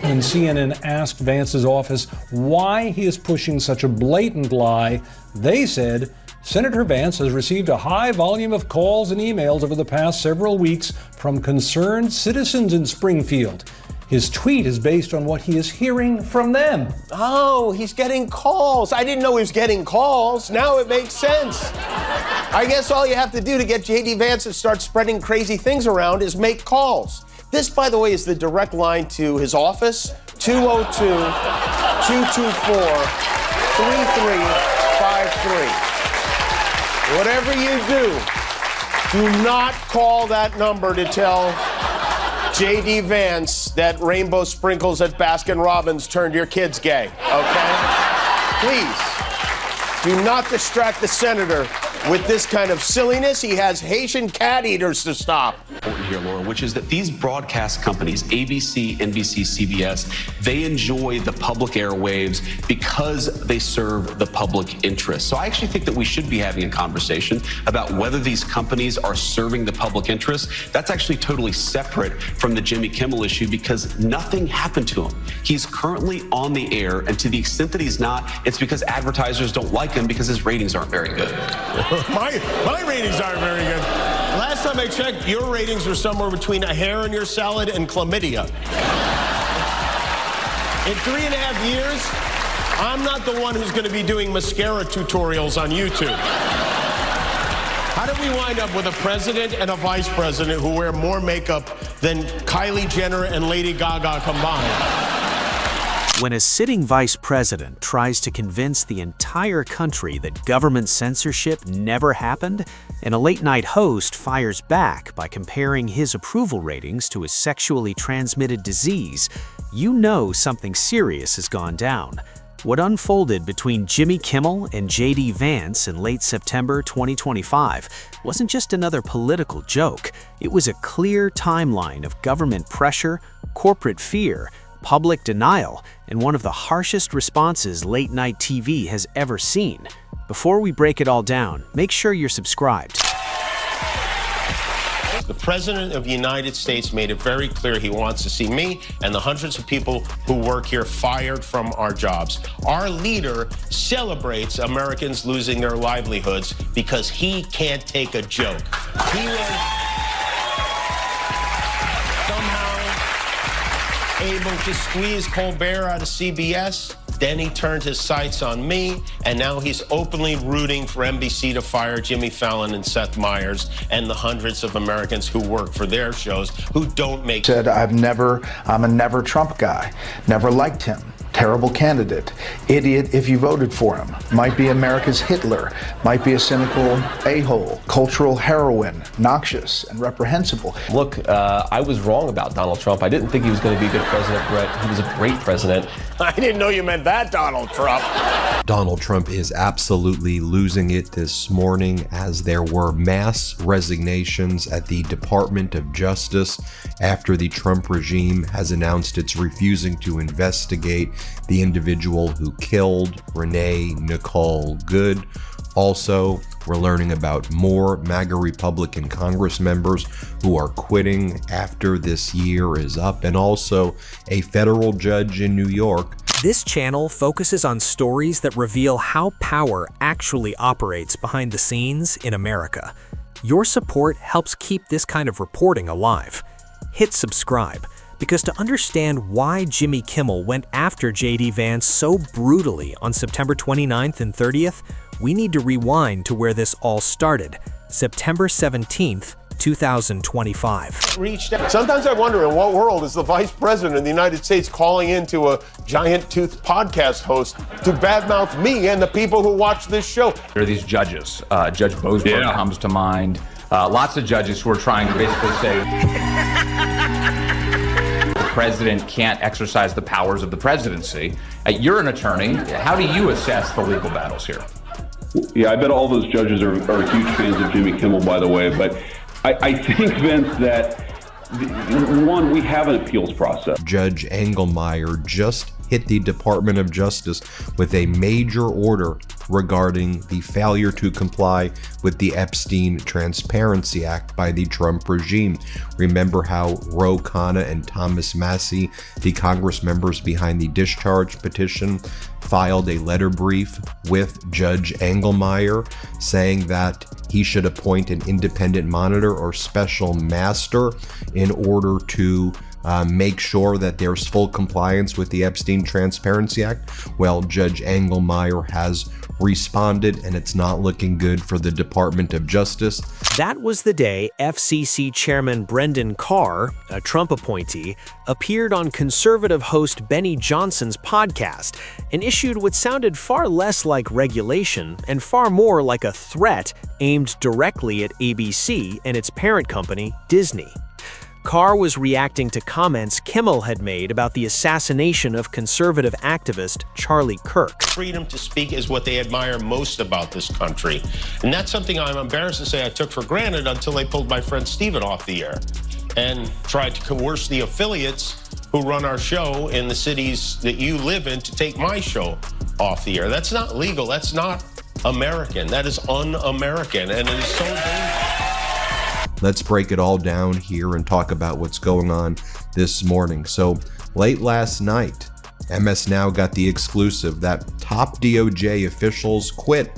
When CNN asked Vance's office why he is pushing such a blatant lie, they said Senator Vance has received a high volume of calls and emails over the past several weeks from concerned citizens in Springfield. His tweet is based on what he is hearing from them. Oh, he's getting calls. I didn't know he was getting calls. Now it makes sense. I guess all you have to do to get J.D. Vance to start spreading crazy things around is make calls. This, by the way, is the direct line to his office, 202-224-3353. Whatever you do not call that number to tell J.D. Vance that rainbow sprinkles at Baskin-Robbins turned your kids gay, okay? Please, do not distract the senator with this kind of silliness. He has Haitian cat eaters to stop. Here, Laura, which is that these broadcast companies, ABC, NBC, CBS, they enjoy the public airwaves because they serve the public interest. So I actually think that we should be having a conversation about whether these companies are serving the public interest. That's actually totally separate from the Jimmy Kimmel issue because nothing happened to him. He's currently on the air, and to the extent that he's not, it's because advertisers don't like him because his ratings aren't very good. My ratings aren't very good. Last time I checked, your ratings were somewhere between a hair in your salad and chlamydia. In 3.5 years, I'm not the one who's going to be doing mascara tutorials on YouTube. How did we wind up with a president and a vice president who wear more makeup than Kylie Jenner and Lady Gaga combined? When a sitting vice president tries to convince the entire country that government censorship never happened, and a late-night host fires back by comparing his approval ratings to a sexually transmitted disease, you know something serious has gone down. What unfolded between Jimmy Kimmel and J.D. Vance in late September 2025 wasn't just another political joke. It was a clear timeline of government pressure, corporate fear, public denial, and one of the harshest responses late-night TV has ever seen. Before we break it all down, make sure you're subscribed. The President of the United States made it very clear he wants to see me and the hundreds of people who work here fired from our jobs. Our leader celebrates Americans losing their livelihoods because he can't take a joke. He was somehow able to squeeze Colbert out of CBS. Then he turned his sights on me, and now he's openly rooting for NBC to fire Jimmy Fallon and Seth Meyers and the hundreds of Americans who work for their shows who don't make... Said, I'm a never Trump guy, never liked him. Terrible candidate, idiot if you voted for him, might be America's Hitler, might be a cynical a-hole, cultural heroine, noxious and reprehensible. Look, I was wrong about Donald Trump. I didn't think he was going to be a good president, Brett. He was a great president. I didn't know you meant that, Donald Trump. Donald Trump is absolutely losing it this morning as there were mass resignations at the Department of Justice after the Trump regime has announced it's refusing to investigate the individual who killed Renee Nicole Good. Also, we're learning about more MAGA Republican Congress members who are quitting after this year is up, and also a federal judge in New York. This channel focuses on stories that reveal how power actually operates behind the scenes in America. Your support helps keep this kind of reporting alive. Hit subscribe, because to understand why Jimmy Kimmel went after J.D. Vance so brutally on September 29th and 30th, we need to rewind to where this all started, September 17th, 2025. Sometimes I wonder in what world is the Vice President of the United States calling into a giant-toothed podcast host to badmouth me and the people who watch this show. There are these judges. Judge Boasberg comes to mind. Lots of judges who are trying to basically say the president can't exercise the powers of the presidency. You're an attorney. How do you assess the legal battles here? Yeah, I bet all those judges are huge fans of Jimmy Kimmel, by the way. But I think, Vince, that one, we have an appeals process. Judge Engelmeyer just hit the Department of Justice with a major order regarding the failure to comply with the Epstein Transparency Act by the Trump regime. Remember how Ro Khanna and Thomas Massie, the Congress members behind the discharge petition, filed a letter brief with Judge Engelmeyer saying that he should appoint an independent monitor or special master in order to make sure that there's full compliance with the Epstein Transparency Act? Well, Judge Engelmeyer has responded, and it's not looking good for the Department of Justice. That was the day FCC Chairman Brendan Carr, a Trump appointee, appeared on conservative host Benny Johnson's podcast and issued what sounded far less like regulation and far more like a threat aimed directly at ABC and its parent company, Disney. Carr was reacting to comments Kimmel had made about the assassination of conservative activist Charlie Kirk. Freedom to speak is what they admire most about this country. And that's something I'm embarrassed to say I took for granted until they pulled my friend Stephen off the air and tried to coerce the affiliates who run our show in the cities that you live in to take my show off the air. That's not legal. That's not American. That is un-American, and it is so dangerous. Let's break it all down here and talk about what's going on this morning. So late last night, MS Now got the exclusive that top DOJ officials quit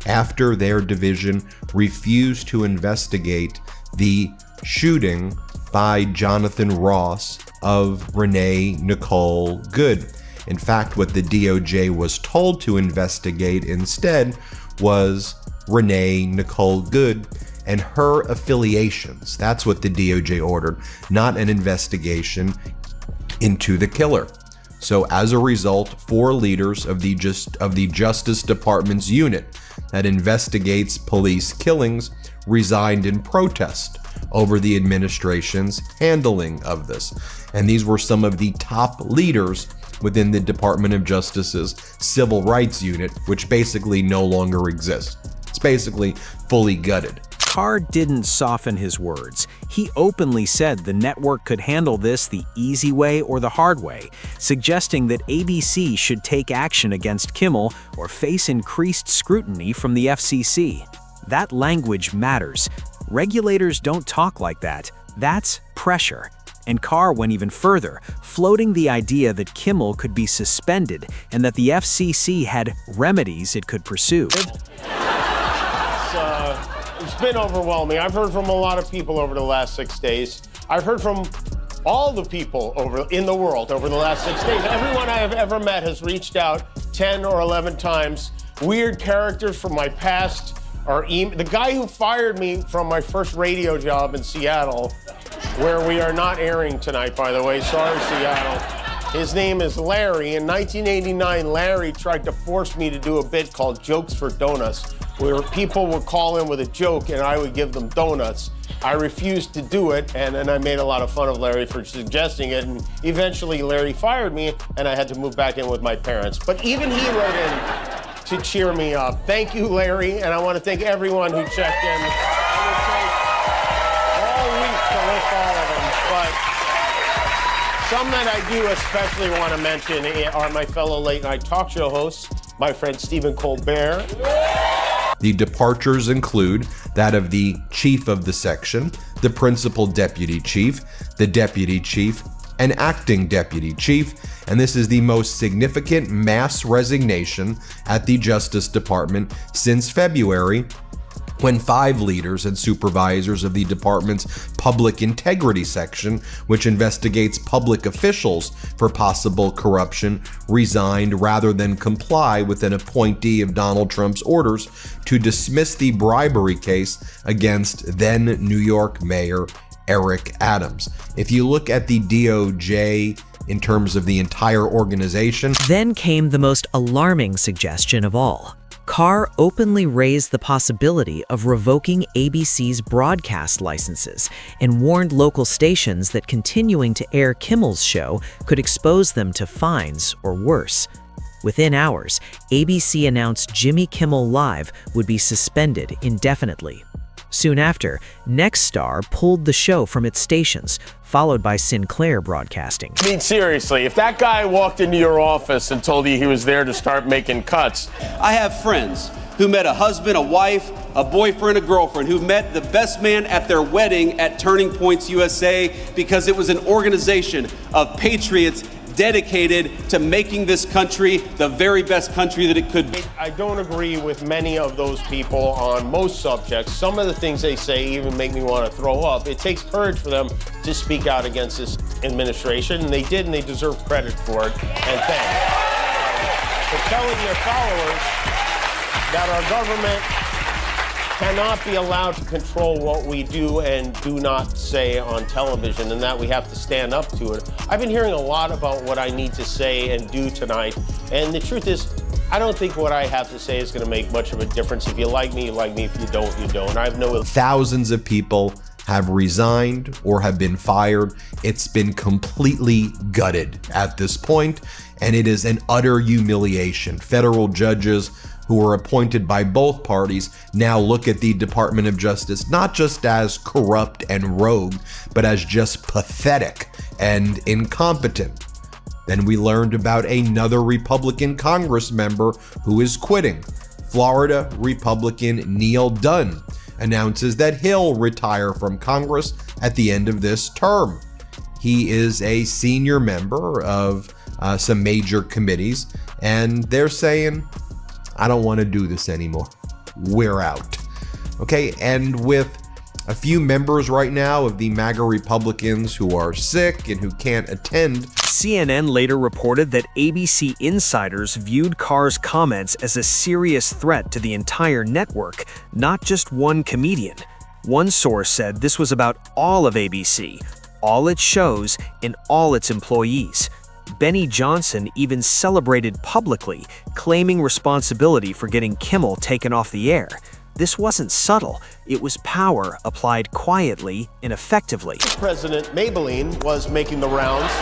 after their division refused to investigate the shooting by Jonathan Ross of Renee Nicole Good. In fact, what the DOJ was told to investigate instead was Renee Nicole Good and her affiliations. That's what the DOJ ordered, not an investigation into the killer. So as a result, 4 leaders of the Justice Department's unit that investigates police killings resigned in protest over the administration's handling of this. And these were some of the top leaders within the Department of Justice's Civil Rights Unit, which basically no longer exists. It's basically fully gutted. Carr didn't soften his words. He openly said the network could handle this the easy way or the hard way, suggesting that ABC should take action against Kimmel or face increased scrutiny from the FCC. That language matters. Regulators don't talk like that. That's pressure. And Carr went even further, floating the idea that Kimmel could be suspended and that the FCC had remedies it could pursue. It's been overwhelming. I've heard from a lot of people over the last 6 days. I've heard from all the people in the world over the last 6 days. Everyone I have ever met has reached out 10 or 11 times. Weird characters from my past are the guy who fired me from my first radio job in Seattle, where we are not airing tonight, by the way. Sorry, Seattle. His name is Larry. In 1989, Larry tried to force me to do a bit called Jokes for Donuts, where people would call in with a joke and I would give them donuts. I refused to do it, and then I made a lot of fun of Larry for suggesting it, and eventually Larry fired me and I had to move back in with my parents. But even he wrote in to cheer me up. Thank you, Larry, and I want to thank everyone who checked in. I would take all week to list all of them, but some that I do especially want to mention are my fellow late night talk show hosts, my friend Stephen Colbert. The departures include that of the chief of the section, the principal deputy chief, the deputy chief, and acting deputy chief, and this is the most significant mass resignation at the Justice Department since February, when 5 leaders and supervisors of the department's Public Integrity Section, which investigates public officials for possible corruption, resigned rather than comply with an appointee of Donald Trump's orders to dismiss the bribery case against then New York Mayor Eric Adams. If you look at the DOJ in terms of the entire organization. Then came the most alarming suggestion of all. Carr openly raised the possibility of revoking ABC's broadcast licenses and warned local stations that continuing to air Kimmel's show could expose them to fines or worse. Within hours, ABC announced Jimmy Kimmel Live would be suspended indefinitely. Soon after, Nexstar pulled the show from its stations, followed by Sinclair Broadcasting. I mean, seriously, if that guy walked into your office and told you he was there to start making cuts. I have friends who met a husband, a wife, a boyfriend, a girlfriend, who met the best man at their wedding at Turning Points USA because it was an organization of patriots dedicated to making this country the very best country that it could be. I don't agree with many of those people on most subjects. Some of the things they say even make me want to throw up. It takes courage for them to speak out against this administration, and they did, and they deserve credit for it, and thanks. For telling their followers that our government cannot be allowed to control what we do and do not say on television, and that we have to stand up to it. I've been hearing a lot about what I need to say and do tonight, and the truth is, I don't think what I have to say is going to make much of a difference. If you like me, you like me. If you don't, you don't. I have no... Thousands of people have resigned or have been fired. It's been completely gutted at this point, and it is an utter humiliation. Federal judges who were appointed by both parties now look at the Department of Justice not just as corrupt and rogue, but as just pathetic and incompetent. Then we learned about another Republican Congress member who is quitting. Florida Republican Neil Dunn announces that he'll retire from Congress at the end of this term. He is a senior member of some major committees, and they're saying, I don't want to do this anymore. We're out. Okay, and with a few members right now of the MAGA Republicans who are sick and who can't attend. CNN later reported that ABC insiders viewed Carr's comments as a serious threat to the entire network, not just one comedian. One source said this was about all of ABC, all its shows, and all its employees. Benny Johnson even celebrated publicly, claiming responsibility for getting Kimmel taken off the air. This wasn't subtle, it was power applied quietly and effectively. President Maybelline was making the rounds,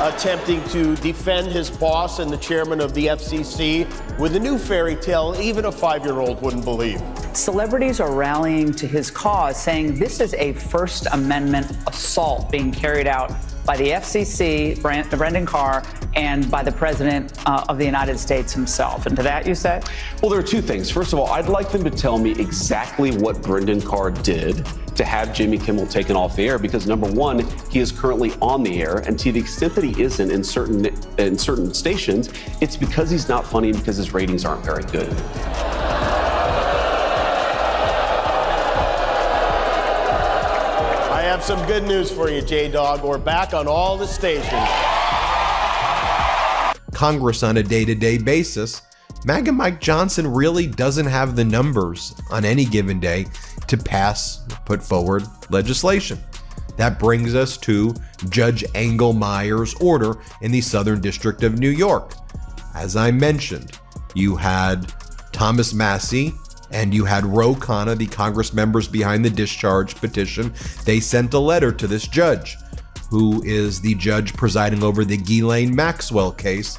attempting to defend his boss and the chairman of the FCC with a new fairy tale even a 5-year-old wouldn't believe. Celebrities are rallying to his cause, saying this is a First Amendment assault being carried out by the FCC, Brendan Carr, and by the President of the United States himself. And to that you say? Well, there are two things. First of all, I'd like them to tell me exactly what Brendan Carr did to have Jimmy Kimmel taken off the air, because number one, he is currently on the air, and to the extent that he isn't in certain stations, it's because he's not funny and because his ratings aren't very good. I have some good news for you, J-Dog. We're back on all the stations. Congress on a day-to-day basis, MAGA Mike Johnson really doesn't have the numbers on any given day to put forward legislation. That brings us to Judge Engelmeyer's order in the Southern District of New York. As I mentioned, you had Thomas Massie and you had Ro Khanna, the Congress members behind the discharge petition. They sent a letter to this judge, who is the judge presiding over the Ghislaine Maxwell case,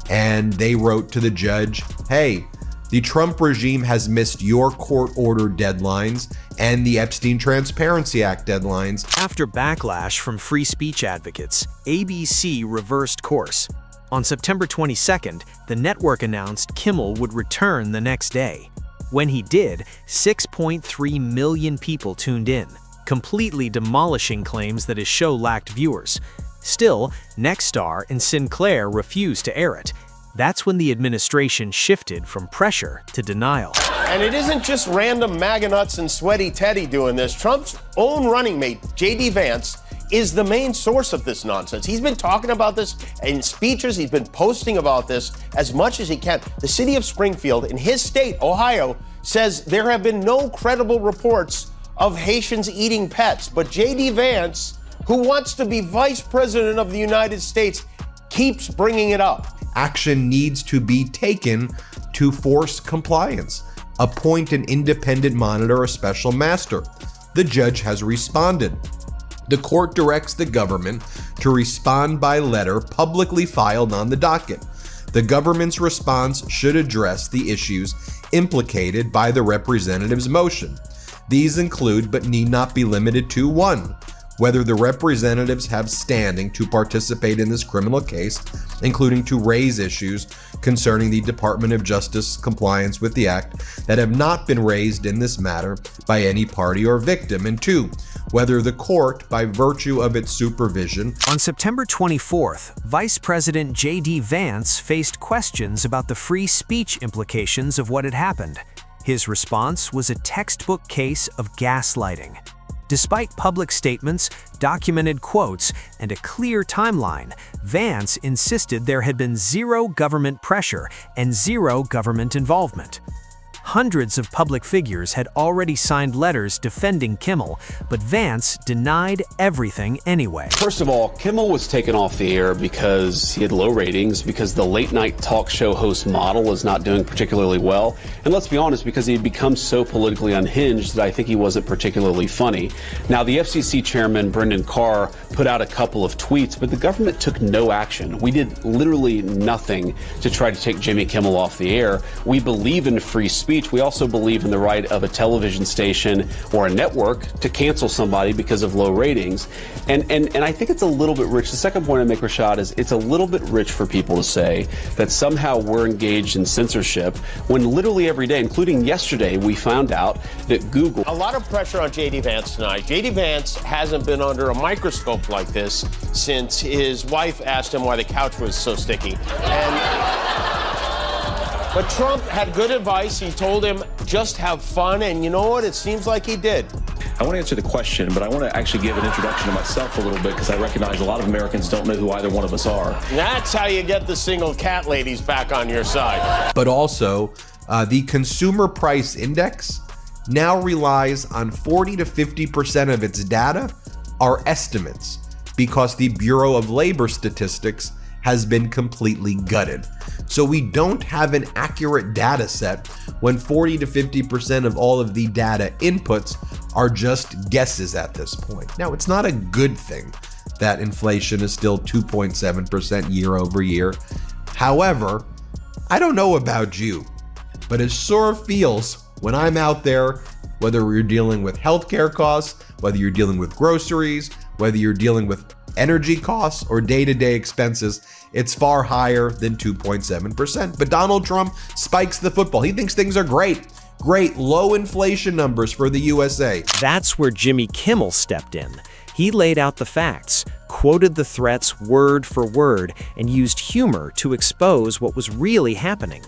and they wrote to the judge, hey, the Trump regime has missed your court-ordered deadlines and the Epstein Transparency Act deadlines. After backlash from free speech advocates, ABC reversed course. On September 22nd, the network announced Kimmel would return the next day. When he did, 6.3 million people tuned in, completely demolishing claims that his show lacked viewers. Still, Nexstar and Sinclair refused to air it. That's when the administration shifted from pressure to denial. And it isn't just random MAGA nuts and Sweaty Teddy doing this. Trump's own running mate, J.D. Vance, is the main source of this nonsense. He's been talking about this in speeches. He's been posting about this as much as he can. The city of Springfield, in his state, Ohio, says there have been no credible reports of Haitians eating pets. But J.D. Vance, who wants to be vice president of the United States, keeps bringing it up. Action needs to be taken to force compliance. Appoint an independent monitor, a special master. The judge has responded. The court directs the government to respond by letter publicly filed on the docket. The government's response should address the issues implicated by the representative's motion. These include, but need not be limited to, 1. Whether the representatives have standing to participate in this criminal case, including to raise issues concerning the Department of Justice compliance with the act that have not been raised in this matter by any party or victim, and 2. Whether the court, by virtue of its supervision. On September 24th, Vice President J.D. Vance faced questions about the free speech implications of what had happened. His response was a textbook case of gaslighting. Despite public statements, documented quotes, and a clear timeline, Vance insisted there had been zero government pressure and zero government involvement. Hundreds of public figures had already signed letters defending Kimmel, but Vance denied everything anyway. First of all, Kimmel was taken off the air because he had low ratings, because the late-night talk show host model was not doing particularly well, and let's be honest, because he had become so politically unhinged that I think he wasn't particularly funny. Now, the FCC chairman, Brendan Carr, put out a couple of tweets, but the government took no action. We did literally nothing to try to take Jimmy Kimmel off the air. We believe in free speech. We also believe in the right of a television station or a network to cancel somebody because of low ratings. And I think it's a little bit rich. The second point I make, Rashad, is it's a little bit rich for people to say that somehow we're engaged in censorship when literally every day, including yesterday, we found out that Google... A lot of pressure on J.D. Vance tonight. J.D. Vance hasn't been under a microscope like this since his wife asked him why the couch was so sticky. But Trump had good advice. He told him, just have fun. And you know what? It seems like he did. I want to answer the question, but I want to actually give an introduction to myself a little bit because I recognize a lot of Americans don't know who either one of us are. That's how you get the single cat ladies back on your side. But also, the Consumer Price Index now relies on 40 to 50% of its data are estimates because the Bureau of Labor Statistics has been completely gutted. So we don't have an accurate data set when 40 to 50% of all of the data inputs are just guesses at this point. Now, it's not a good thing that inflation is still 2.7% year over year. However, I don't know about you, but it sure feels when I'm out there, whether you're dealing with healthcare costs, whether you're dealing with groceries, whether you're dealing with energy costs or day-to-day expenses, it's far higher than 2.7%. But Donald Trump spikes the football. He thinks things are great. Great low inflation numbers for the USA. That's where Jimmy Kimmel stepped in. He laid out the facts, quoted the threats word for word, and used humor to expose what was really happening.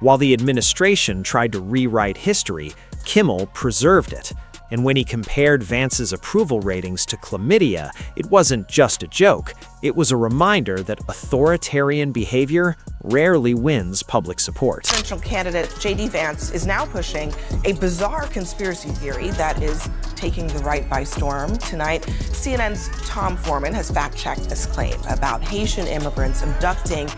While the administration tried to rewrite history, Kimmel preserved it. And when he compared Vance's approval ratings to chlamydia, it wasn't just a joke. It was a reminder that authoritarian behavior rarely wins public support. Presidential candidate J.D. Vance is now pushing a bizarre conspiracy theory that is taking the right by storm. Tonight, CNN's Tom Foreman has fact-checked this claim about Haitian immigrants abducting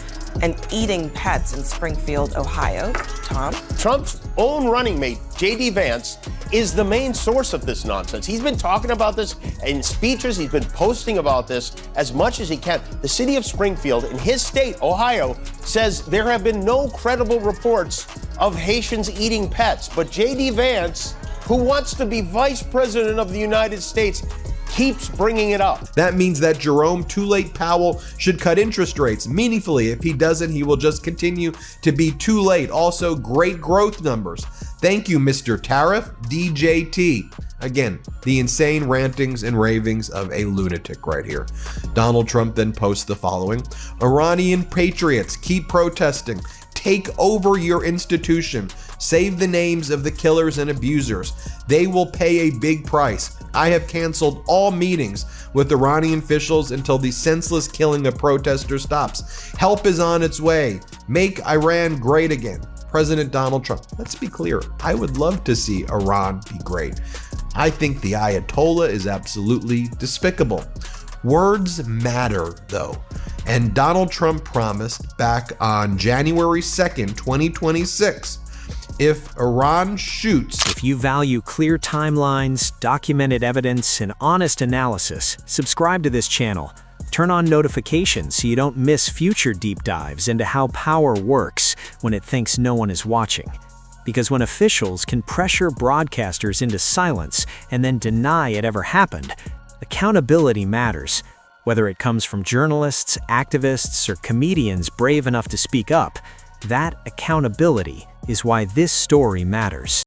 and eating pets in Springfield, Ohio. Tom? Trump's own running mate, J.D. Vance, is the main source of this nonsense. He's been talking about this in speeches. He's been posting about this as much as he can. The city of Springfield, in his state, Ohio, says there have been no credible reports of Haitians eating pets. But J.D. Vance, who wants to be vice president of the United States, keeps bringing it up. That means that Jerome Too Late Powell should cut interest rates meaningfully. If he doesn't, he will just continue to be too late. Also, great growth numbers. Thank you, Mr. Tariff DJT. Again, the insane rantings and ravings of a lunatic right here. Donald Trump then posts the following: Iranian patriots, keep protesting. Take over your institution. Save the names of the killers and abusers. They will pay a big price. I have canceled all meetings with Iranian officials until the senseless killing of protesters stops. Help is on its way. Make Iran great again. President Donald Trump. Let's be clear. I would love to see Iran be great. I think the Ayatollah is absolutely despicable. Words matter, though. And Donald Trump promised back on January 2nd, 2026, if Iran shoots... If you value clear timelines, documented evidence, and honest analysis, subscribe to this channel. Turn on notifications so you don't miss future deep dives into how power works when it thinks no one is watching. Because when officials can pressure broadcasters into silence and then deny it ever happened, accountability matters. Whether it comes from journalists, activists, or comedians brave enough to speak up, that accountability is why this story matters.